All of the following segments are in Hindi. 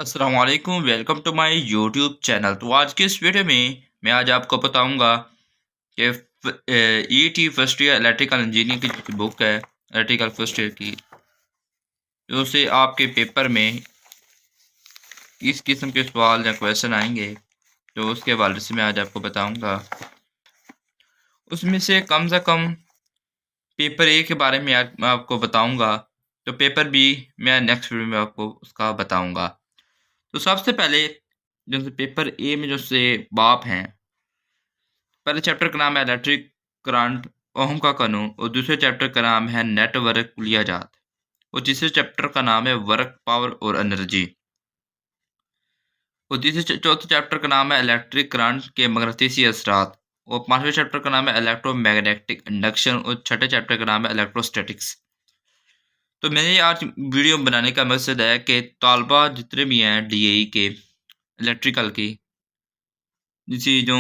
अस्सलाम वालेकुम, welcome to my YouTube channel. तो आज की इस वीडियो में मैं आज आपको बताऊंगा कि EET first year electrical engineering की जो बुक है इलेक्ट्रिकल फर्स्ट ईयर की, जो से आपके पेपर में इस किस्म के सवाल या क्वेश्चन आएंगे, तो उसके हवाले से मैं आज आपको बताऊंगा। उसमें से कम पेपर ए के बारे में मैं आपको बताऊंगा, तो पेपर बी मैं नेक्स्ट वीडियो में आपको उसका बताऊंगा। तो सबसे पहले जो पेपर ए में जो से बाप हैं, पहले चैप्टर का नाम है इलेक्ट्रिक करंट, ओहम का कानून, और दूसरे चैप्टर का नाम है नेटवर्क लियाजात, और तीसरे चैप्टर का नाम है वर्क पावर और एनर्जी, और चौथे चैप्टर का नाम है इलेक्ट्रिक करंट के मगनतीसी असरात, और पांचवें चैप्टर का नाम है इलेक्ट्रोमैग्नेटिक इंडक्शन, और छठे चैप्टर का नाम है इलेक्ट्रोस्टैटिक्स। तो मैंने आज वीडियो बनाने का मकसद है कि तालबा जितने भी हैं डीएई के इलेक्ट्रिकल की, जिसे जो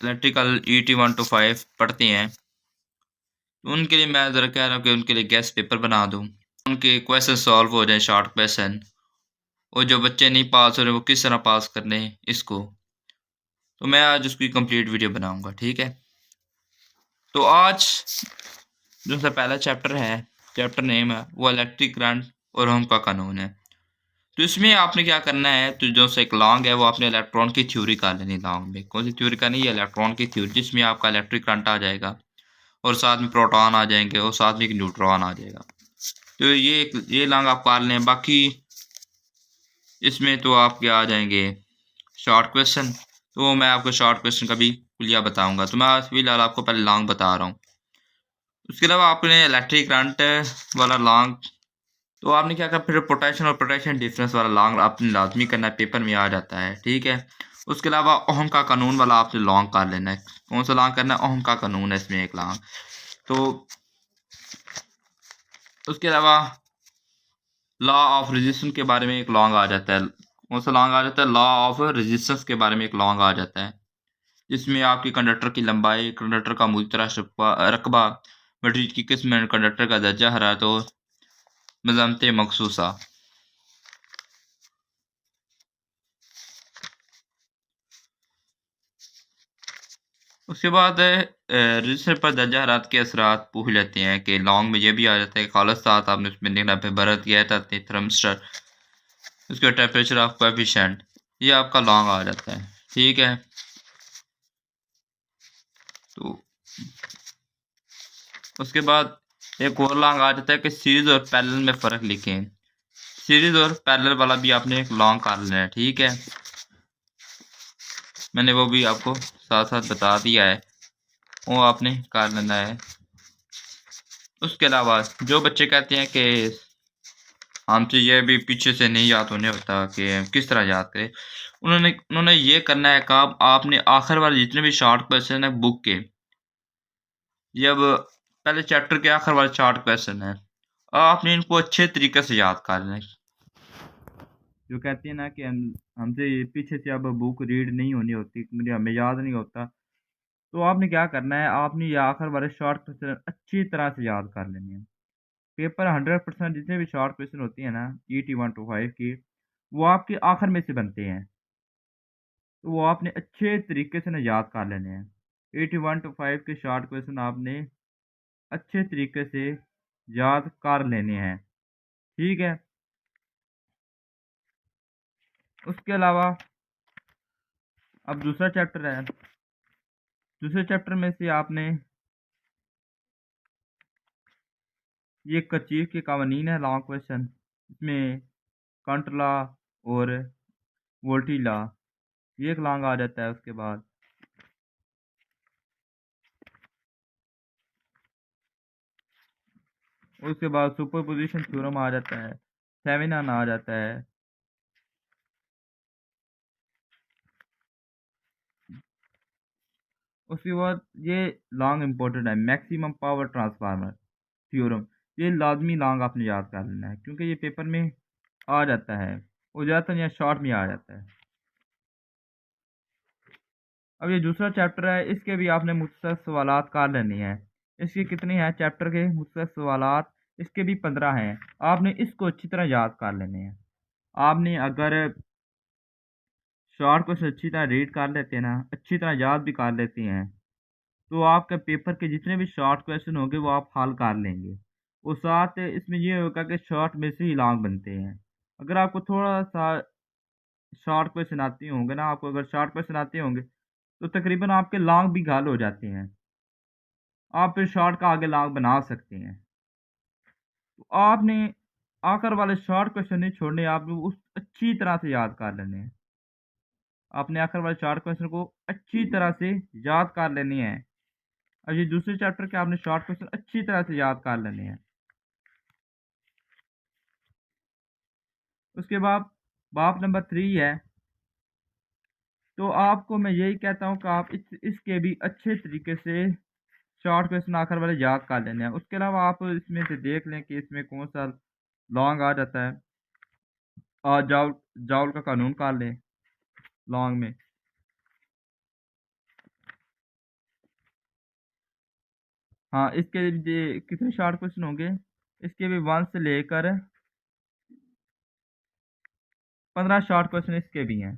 इलेक्ट्रिकल ईटी 1 to 5 पढ़ते हैं, तो उनके लिए मैं ज़रा कह रहा हूँ कि उनके लिए गेस्ट पेपर बना दूँ, उनके क्वेश्चन सॉल्व हो जाएँ, शॉर्ट क्वेश्चन, और जो बच्चे नहीं पास हो रहे वो किस तरह पास कर लें इसको। तो मैं आज उसकी कंप्लीट वीडियो बनाऊँगा, ठीक है। तो आज जो सा पहला चैप्टर है, चैप्टर नेम है वो इलेक्ट्रिक करंट और ओहम का कानून है। तो इसमें आपने क्या करना है, तो जो सा एक लॉन्ग है वो आपने इलेक्ट्रॉन की थ्योरी कर लेनी। लॉन्ग में कौन सी थ्योरी करनी है? इलेक्ट्रॉन की थ्योरी, जिसमें आपका इलेक्ट्रिक करंट आ जाएगा और साथ में प्रोटॉन आ जाएंगे और साथ में एक न्यूट्रॉन आ जाएगा। तो ये लॉन्ग आप कर लें। बाकी इसमें तो आपके आ जाएंगे शॉर्ट क्वेश्चन, तो मैं आपको शॉर्ट क्वेश्चन का भी कुलिया बताऊंगा। तो मैं फिलहाल आपको पहले लॉन्ग बता रहा हूँ। उसके अलावा आपने इलेक्ट्रिक करंट वाला लॉन्ग, तो आपने क्या करना, फिर पोटेंशियल और पोटेंशियल डिफरेंस वाला लॉन्ग आपने लाजमी करना है, पेपर में आ जाता है, ठीक है। उसके अलावा ओहम का कानून वाला आपने लॉन्ग कर लेना है। कौन सा लॉन्ग करना है? ओहम का कानून है इसमें एक लॉन्ग। तो उसके अलावा लॉ ऑफ रेजिस्टेंस के बारे में एक लॉन्ग आ जाता है। कौन सा लॉन्ग आ जाता है? लॉ ऑफ रेजिस्टेंस के बारे में एक लॉन्ग आ जाता है, जिसमें आपकी कंडक्टर की लंबाई, कंडक्टर का मुख्तरा रकबा, मटेरियल की किस्म, कंडक्टर का दर्जा हरारत और मज़ामत मखसूसा। उसके बाद रजिस्टर पर दर्जा हरारत के असरात पूछ लेते हैं कि लॉन्ग में ये भी आ जाता है। खालस साथ आपने उसमें लिखना पे बरत गया था थर्मस्टर, उसके टेम्परेचर ऑफ कोएफिशिएंट, ये आपका लॉन्ग आ जाता है, ठीक है। तो उसके बाद एक और लॉन्ग आ जाता है कि सीरीज और पैरेलल में फ़र्क लिखें। सीरीज और पैरेलल वाला भी आपने एक लॉन्ग कर लेना है, ठीक है। मैंने वो भी आपको साथ साथ बता दिया है, वो आपने कर लेना है। उसके अलावा जो बच्चे कहते हैं कि हमसे ये भी पीछे से नहीं याद होने होता कि किस तरह याद करें, उन्होंने उन्होंने ये करना है काम, आपने आखिर वाले जितने भी शॉर्ट क्वेश्चन है बुक के, जब पहले चैप्टर के आखिर वाले शॉर्ट क्वेश्चन है, आपने इनको अच्छे तरीके से याद कर लेना है। जो कहते हैं ना कि हमसे ये पीछे से अब बुक रीड नहीं होनी होती, मुझे हमें याद नहीं होता, तो आपने क्या करना है, आपने ये आखिर वाले शॉर्ट क्वेश्चन अच्छी तरह से याद कर लेने हैं। पेपर 100% जितने भी शॉर्ट क्वेश्चन होती है ना ईटी 1 to 5 की, वो आपके आखिर में से बनते हैं, तो वो आपने अच्छे तरीके से ना याद कर लेने हैं। 81 to 5 के शॉर्ट क्वेश्चन आपने अच्छे तरीके से याद कर लेने हैं, ठीक है। उसके अलावा अब दूसरा चैप्टर है, दूसरे चैप्टर में से आपने ये कर्चीफ के कवानीन है लॉन्ग क्वेश्चन, इसमें करंट लॉ और वोल्टेज लॉ, ये एक लॉन्ग आ जाता है। उसके बाद सुपरपोजिशन थ्योरम आ जाता है, सेवेनन आ जाता है। उसके बाद ये लॉन्ग इम्पोर्टेंट है, मैक्सिमम पावर ट्रांसफार्मर थ्योरम, ये लाजमी लॉन्ग आपने याद कर लेना है, क्योंकि ये पेपर में आ जाता है, वो ज़्यादातर यहाँ शॉर्ट में आ जाता है। अब ये दूसरा चैप्टर है, इसके भी आपने मुख्तसर सवालात कर लेने हैं। इसके कितने हैं चैप्टर के मुख्तसर सवालात? इसके भी 15 हैं। आपने इसको अच्छी तरह याद कर लेने हैं। आपने अगर शॉर्ट क्वेश्चन अच्छी तरह रीड कर लेते हैं ना, अच्छी तरह याद भी कर लेते हैं, तो आपके पेपर के जितने भी शॉर्ट क्वेश्चन होंगे वो आप हल कर लेंगे। और साथ इसमें ये होगा कि शॉर्ट में से ही लॉन्ग बनते हैं। अगर आपको थोड़ा-सा शॉर्ट क्वेश्चन आते होंगे ना, आपको अगर शॉर्ट क्वेश्चन आते होंगे, तो तकरीबन आपके लॉन्ग भी हल हो जाते हैं। आप फिर शॉर्ट का आगे लॉन्ग बना सकते हैं। तो आपने आखिर वाले शॉर्ट क्वेश्चन नहीं छोड़ने, आपने उस अच्छी तरह से याद कर लेने हैं। आपने आखिर वाले शॉर्ट क्वेश्चन को अच्छी तरह से याद कर लेने हैं। अब ये दूसरे चैप्टर के आपने शॉर्ट क्वेश्चन अच्छी तरह से याद कर लेने हैं। उसके बाद बाप नंबर 3 है, तो आपको मैं यही कहता हूँ कि आप इसके भी अच्छे तरीके से शॉर्ट क्वेश्चन आखिर वाले याद कर लेने हैं। उसके अलावा आप इसमें से देख लें कि इसमें कौन-सा लॉन्ग आ जाता है। जाउल जाउल का कानून कर लें लॉन्ग में। हाँ, इसके ये कितने शॉर्ट क्वेश्चन होंगे? इसके भी 1 से लेकर 15 शॉर्ट क्वेश्चन इसके भी हैं।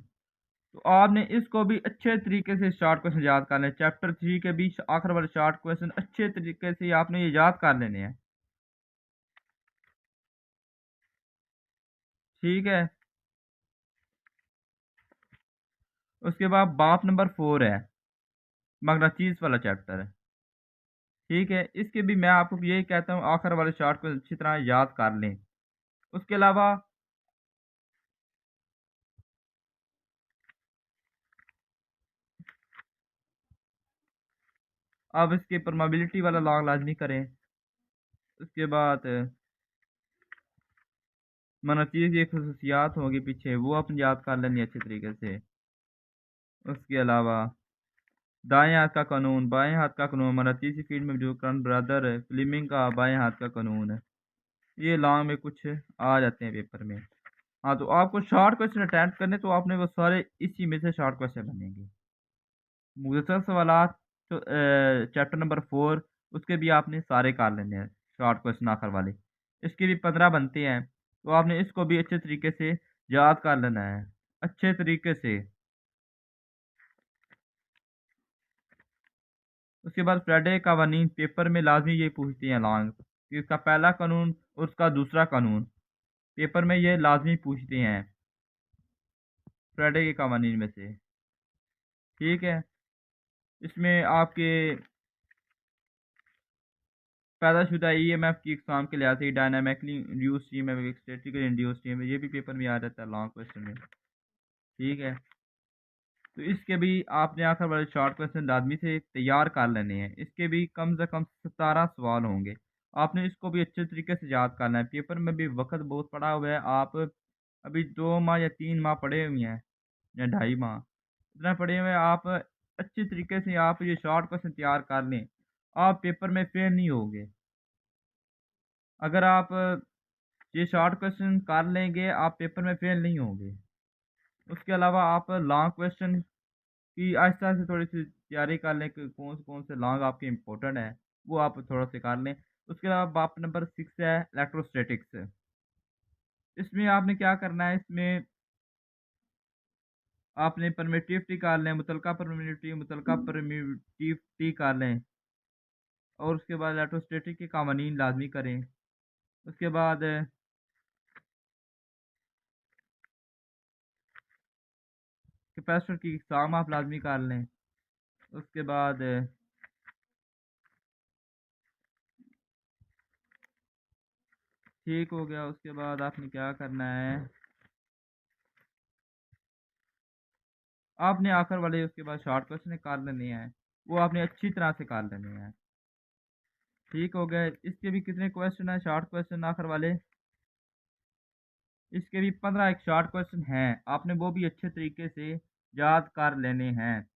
तो आपने इसको भी अच्छे तरीके से शॉर्ट क्वेश्चन याद कर लें। चैप्टर 3 के भी आखिर वाले शॉर्ट क्वेश्चन अच्छे तरीके से आपने ये याद कर लेने हैं। ठीक है? उसके बाद बाप नंबर 4 है, मगनाचीस वाला चैप्टर है। ठीक है? इसके भी मैं आपको यही कहता हूँ आखिर वाले शॉर्ट क्वेश्चन अच्छी तरह याद कर लें। उसके अलावा आप इसकी प्रोबेबिलिटी वाला लॉन्ग लाज़मी करें। उसके बाद मगनाचीस की खसूसियात होगी पीछे, वो अपनी याद कर लेनी अच्छे तरीके से। उसके अलावा दाएँ हाथ का कानून, बाएँ हाथ का कानून, मगनाचीसी फ़ील्ड में मौजूद करंट ब्रदर फ्लेमिंग का बाएँ हाथ का कानून है। ये लॉन्ग में कुछ आ जाते हैं पेपर में। हाँ, तो आपको शॉर्ट क्वेश्चन अटेम्प्ट करने तो आपने वो सारे इसी में से शॉर्ट क्वेश्चन बनेंगे। मुख्तसर सवालात तो चैप्टर नंबर 4 उसके भी आपने सारे कर लेने हैं, शॉर्ट क्वेश्चन आखिर वाले। इसके भी 15 बनते हैं, तो आपने इसको भी अच्छे तरीके से याद कर लेना है, अच्छे तरीके से। उसके बाद फ्राइडे कवानीन पेपर में लाज़मी ये पूछते हैं लॉन्ग, कि इसका पहला कानून और उसका दूसरा कानून, पेपर में ये लाज़मी पूछते हैं, फ्राइडे के कवानीन में से। ठीक है? इसमें आपके पैदाशुदा ईएमएफ की इकसाम के लिहाज से dynamically induced EMF, statically induced EMF, ये भी पेपर में आ जाता है लॉन्ग क्वेश्चन में। ठीक है? तो इसके भी आपने आखिर वाले शॉर्ट क्वेश्चन लाजमी से तैयार कर लेने हैं। इसके भी कम से कम 17 सवाल होंगे। आपने इसको भी अच्छे तरीके से याद करना है। पेपर में भी वक़्त बहुत पड़ा हुआ है। आप अभी 2 माह या 3 माह पढ़े हुए हैं या ढाई माह, इतना पढ़े हुए हैं आप। अच्छे तरीके से आप ये शॉर्ट क्वेश्चन तैयार कर लें, आप पेपर में फेल नहीं होगे। अगर आप ये शॉर्ट क्वेश्चन कर लेंगे, आप पेपर में फेल नहीं होंगे। उसके अलावा आप लॉन्ग क्वेश्चन की आहिस्ता-आहिस्ता थोड़ी-सी तैयारी कर लें कि कौन से लॉन्ग आपके इम्पोर्टेंट हैं, वो आप थोड़ा सा कर लें। उसके अलावा बाप नंबर 6 है इलेक्ट्रोस्टैटिक्स। इसमें आपने क्या करना है, इसमें आपने परमिटिविटी कर लें, मुतलका परमिटिविटी कर लें, और उसके बाद इलेक्ट्रोस्टैटिक के कावानीन लाज़मी करें। उसके बाद कैपेसिटर की इकसाम आप लाज़मी कर लें। उसके बाद ठीक हो गया, उसके बाद आपने क्या करना है, आपने आखिर वाले उसके बाद शॉर्ट क्वेश्चन निकाल लेने हैं, वो आपने अच्छी तरह से कर लेने हैं। ठीक हो गया। इसके भी कितने क्वेश्चन हैं शॉर्ट क्वेश्चन आखिर वाले? इसके भी 15 एक शॉर्ट क्वेश्चन हैं, आपने वो भी अच्छे तरीके से याद कर लेने हैं।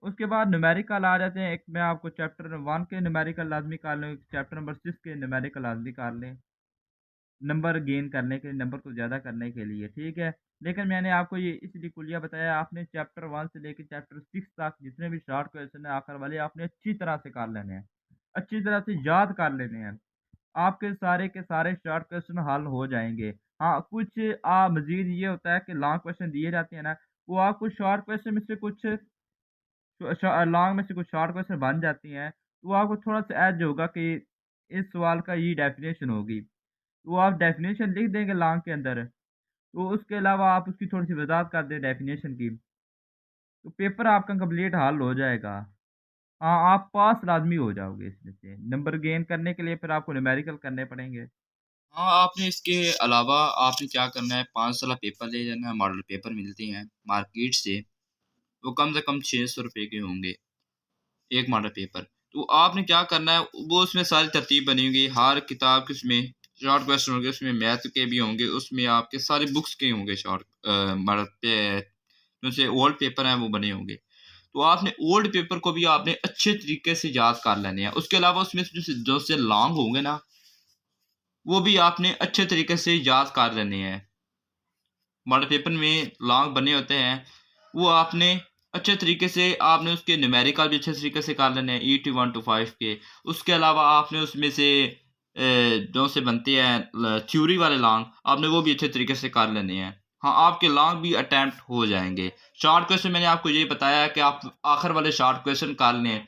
उसके बाद न्यूमेरिकल आ जाते हैं। एक मैं आपको चैप्टर 1 के न्यूमेरिकल लाज़मी कर लें, चैप्टर नंबर 6 के न्यूमेरिकल लाज़मी कर लें। नंबर गेन करने के लिए, नंबर को ज़्यादा करने के लिए, ठीक है? लेकिन मैंने आपको ये इसलिए कुलिया बताया, आपने चैप्टर 1 से लेके चैप्टर 6 तक जितने भी शॉर्ट क्वेश्चन हैं आखिर वाले, आपने अच्छी तरह से कर लेने हैं, अच्छी तरह से याद कर लेने हैं। आपके सारे के सारे शॉर्ट क्वेश्चन हल हो जाएँगे। हाँ, कुछ मज़ीद ये होता है कि लॉन्ग क्वेश्चन दिए जाते हैं ना, वो आपको शॉर्ट क्वेश्चन में से कुछ लॉन्ग में से कुछ शॉर्ट क्वेश्चन बन जाती हैं, तो वो आपको थोड़ा-सा एज होगा कि इस सवाल का ये डेफ़िनेशन होगी। तो वो आप डेफ़िनेशन लिख देंगे लॉन्ग के अंदर, तो उसके अलावा आप उसकी थोड़ी-सी वज़ाहत कर दें डेफ़िनेशन की, तो पेपर आपका कंप्लीट हल हो जाएगा। हाँ, आप पास लाज़मी हो जाओगे इसमें से। नंबर गेन करने के लिए फिर आपको न्यूमेरिकल करने पड़ेंगे। हाँ, आपने इसके अलावा आपने क्या करना है, 5 साला पेपर ले जाना है, मॉडल पेपर मिलते हैं मार्केट से, वो कम से कम ₹600 के होंगे, एक मॉडल पेपर। तो आपने क्या करना है, वो उसमें सारी तरतीब बनी होगी, हर किताब के उसमें शॉर्ट क्वेश्चन होंगे, उसमें मैथ के भी होंगे, उसमें आपके सारी बुक्स के होंगे शॉर्ट मॉडल पे जो से ओल्ड पेपर हैं वो बने होंगे। तो आपने ओल्ड पेपर को भी आपने अच्छे तरीके से याद कर लेने हैं। उसके अलावा उसमें जो से लॉन्ग होंगे ना, वो भी आपने अच्छे तरीके से याद कर लेने हैं। मॉडल पेपर में लॉन्ग बने होते हैं, वो आपने अच्छे तरीके से आपने उसके न्यूमेरिकल भी अच्छे तरीके से कर लेने हैं ईटी 1 टू 5 के। उसके अलावा आपने उसमें से जो से बनते हैं थ्योरी वाले लॉन्ग, आपने वो भी अच्छे तरीके से कर लेने हैं। हाँ, आपके लॉन्ग भी अटेम्प्ट हो जाएँगे। शॉर्ट क्वेश्चन मैंने आपको ये बताया है कि आप आखिर वाले शॉर्ट क्वेश्चन कर लें।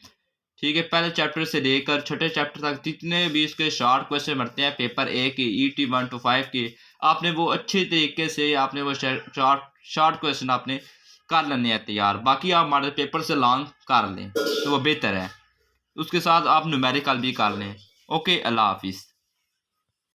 ठीक है, पहले चैप्टर से लेकर छठे चैप्टर तक जितने भी इसके शॉर्ट क्वेश्चन बनते हैं पेपर ए के ईटी 1 टू 5 के, आपने वो अच्छे तरीके से आपने वो शॉर्ट शॉर्ट क्वेश्चन आपने कर लेने हैं तैयार। बाकी आप मॉडल पेपर से लॉन्ग कर लें, तो वो बेहतर है। उसके साथ आप न्यूमेरिकल भी कर लें। ओके, अल्लाह हाफ़िज़।